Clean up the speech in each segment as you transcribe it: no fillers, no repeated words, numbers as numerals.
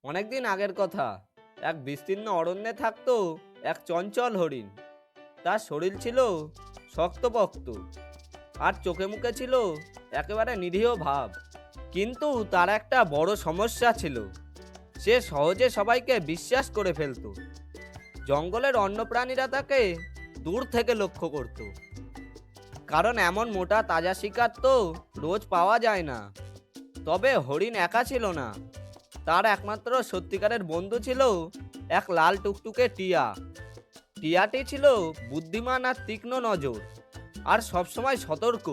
অনেকদিন আগের কথা। এক বিস্তীর্ণ অরণ্যে থাকতো এক চঞ্চল হরিণ। তার শরীর ছিল শক্তপোক্ত আর চোখে মুখে ছিল একেবারে নিরীহ ভাব। কিন্তু তার একটা বড় সমস্যা ছিল, সে সহজে সবাইকে বিশ্বাস করে ফেলতো। জঙ্গলের অন্য প্রাণীরা তাকে দূর থেকে লক্ষ্য করত, কারণ এমন মোটা তাজা শিকার তো রোজ পাওয়া যায় না। তবে হরিণ একা ছিল না, তার একমাত্র সত্যিকারের বন্ধু ছিল এক লাল টুকটুকে টিয়া। টিয়াটি ছিল বুদ্ধিমান আর তীক্ষ্ণ নজর, আর সবসময় সতর্ক।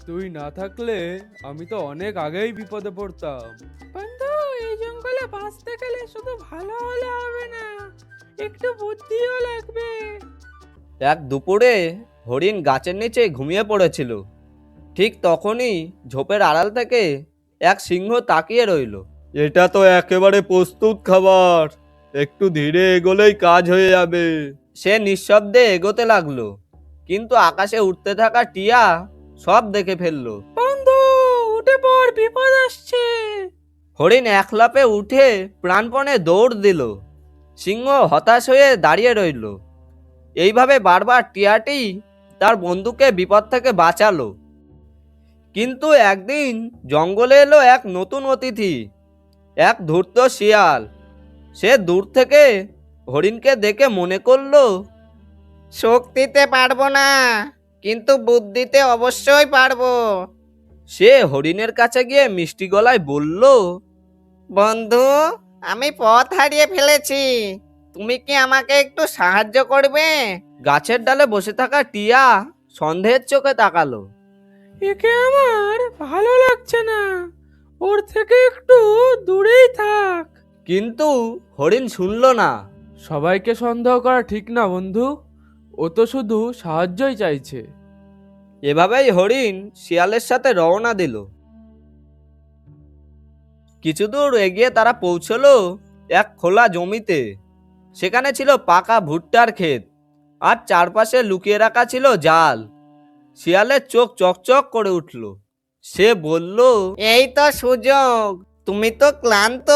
তুই না থাকলে আমি তো অনেক আগেই বিপদে পড়তাম। বন্ধু, এই জঙ্গলে বাঁচতে গেলে শুধু ভালো হলে হবে না, একটু বুদ্ধিও লাগবে। এক দুপুরে হরিণ গাছের নিচে ঘুমিয়ে পড়েছিল। ঠিক তখনই ঝোপের আড়াল থেকে এক সিংহ তাকিয়ে রইল। এটা তো একেবারে প্রস্তুত খাবার, একটু ধীরে এগোলেই কাজ হয়ে যাবে। সে নিঃশব্দে এগোতে লাগলো, কিন্তু আকাশে উঠতে থাকা টিয়া সব দেখে ফেললো। বন্ধু, উঠে পড়, বিপদ আসছে। হরিণ এক লাফে উঠে প্রাণপণে দৌড় দিল। সিংহ হতাশ হয়ে দাঁড়িয়ে রইল। এইভাবে বারবার টিয়াটি তার বন্ধুকে বিপদ থেকে বাঁচালো। কিন্তু একদিন জঙ্গলে এলো এক নতুন অতিথি, এক ধূর্ত শিয়াল। সে দূর থেকে হরিণকে দেখে মনে করলো, শক্তিতে পারবো না, কিন্তু বুদ্ধিতে অবশ্যই পারবো। সে হরিণের কাছে গিয়ে মিষ্টি গলায় বলল, বন্ধু, আমি পথ হারিয়ে ফেলেছি, তুমি কি আমাকে একটু সাহায্য করবে? গাছের ডালে বসে থাকা টিয়া সন্দেহের চোখে তাকালো। একে আমার ভালো লাগছে না, ওর থেকে একটু দূরেই থাক। কিন্তু হরিণ শুনল না। সবাইকে সন্দেহ করা ঠিক না বন্ধু, ও তো শুধু সাহায্যই চাইছে। এভাবেই হরিণ শিয়ালের সাথে রওনা দিল। কিছু দূর এগিয়ে তারা পৌঁছলো এক খোলা জমিতে। সেখানে ছিল পাকা ভুট্টার ক্ষেত, আর চারপাশে লুকিয়ে রাখা ছিল জাল। শিয়ালের চোখ চকচক করে উঠল। সে বলল, এই তো সুযোগ, তুমি তো ক্লান্ত,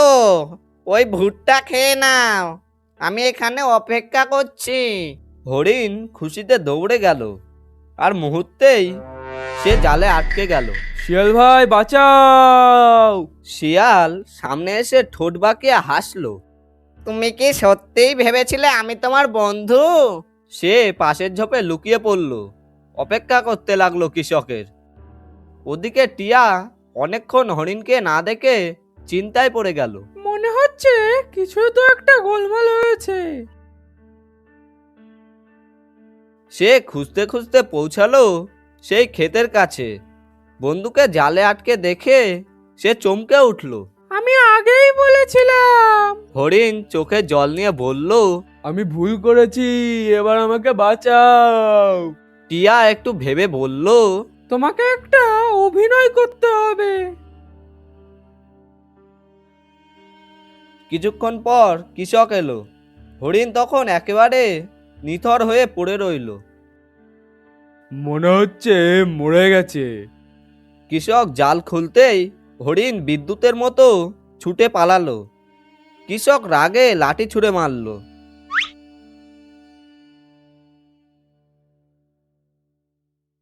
ওই ভুট্টা খেয়ে নাও, আমি এখানে অপেক্ষা করছি। হরিণ খুশিতে দৌড়ে গেল, আর মুহূর্তেই সে জালে আটকে গেল। শিয়াল ভাই বাঁচাও! শিয়াল সামনে এসে ঠোঁট বাঁকিয়ে হাসলো। তুমি কি সত্যিই ভেবেছিলে আমি তোমার বন্ধু? সে পাশের ঝোপে লুকিয়ে পড়ল, অপেক্ষা করতে লাগলো কৃষকের। ওদিকে টিয়া অনেকক্ষণ হরিণকে না দেখে চিন্তায় পড়ে গেল। মনে হচ্ছে কিছু তো একটা গোলমাল হয়েছে। সে খুঁজতে খুঁজতে পৌঁছালো সেই ক্ষেতের কাছে। বন্ধুকে জালে আটকে দেখে সে চমকে উঠল। আমি আগেই বলেছিলাম। হরিণ চোখে জল নিয়ে বলল, আমি ভুল করেছি, এবার আমাকে বাঁচাও। টিয়া একটু ভেবে বলল, তোমাকে একটা অভিনয় করতে হবে। কিছুক্ষণ পর কৃষক এলো। হরিণ তখন একেবারে নিথর হয়ে পড়ে রইল। মনে হচ্ছে মরে গেছে। কৃষক জাল খুলতেই হরিণ বিদ্যুতের মতো ছুটে পালালো। কৃষক রাগে লাঠি ছুঁড়ে মারল।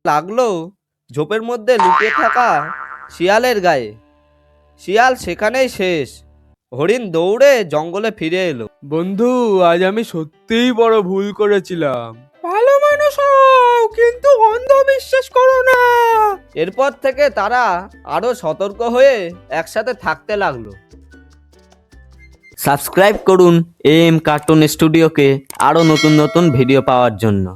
লাগলো ঝোপের মধ্যে লুকিয়ে থাকা শিয়ালের গায়ে। শিয়াল সেখানেই শেষ। হরিণ দৌড়ে জঙ্গলে ফিরে এলো। বন্ধু, আজ আমি সত্যিই বড় ভুল করেছিলাম। ভালো মানুষ হও, কিন্তু অন্ধবিশ্বাস করো না। এরপর থেকে তারা আরো সতর্ক হয়ে একসাথে থাকতে লাগলো। সাবস্ক্রাইব করুন AM কার্টুন স্টুডিওকে আরো নতুন নতুন ভিডিও পাওয়ার জন্য।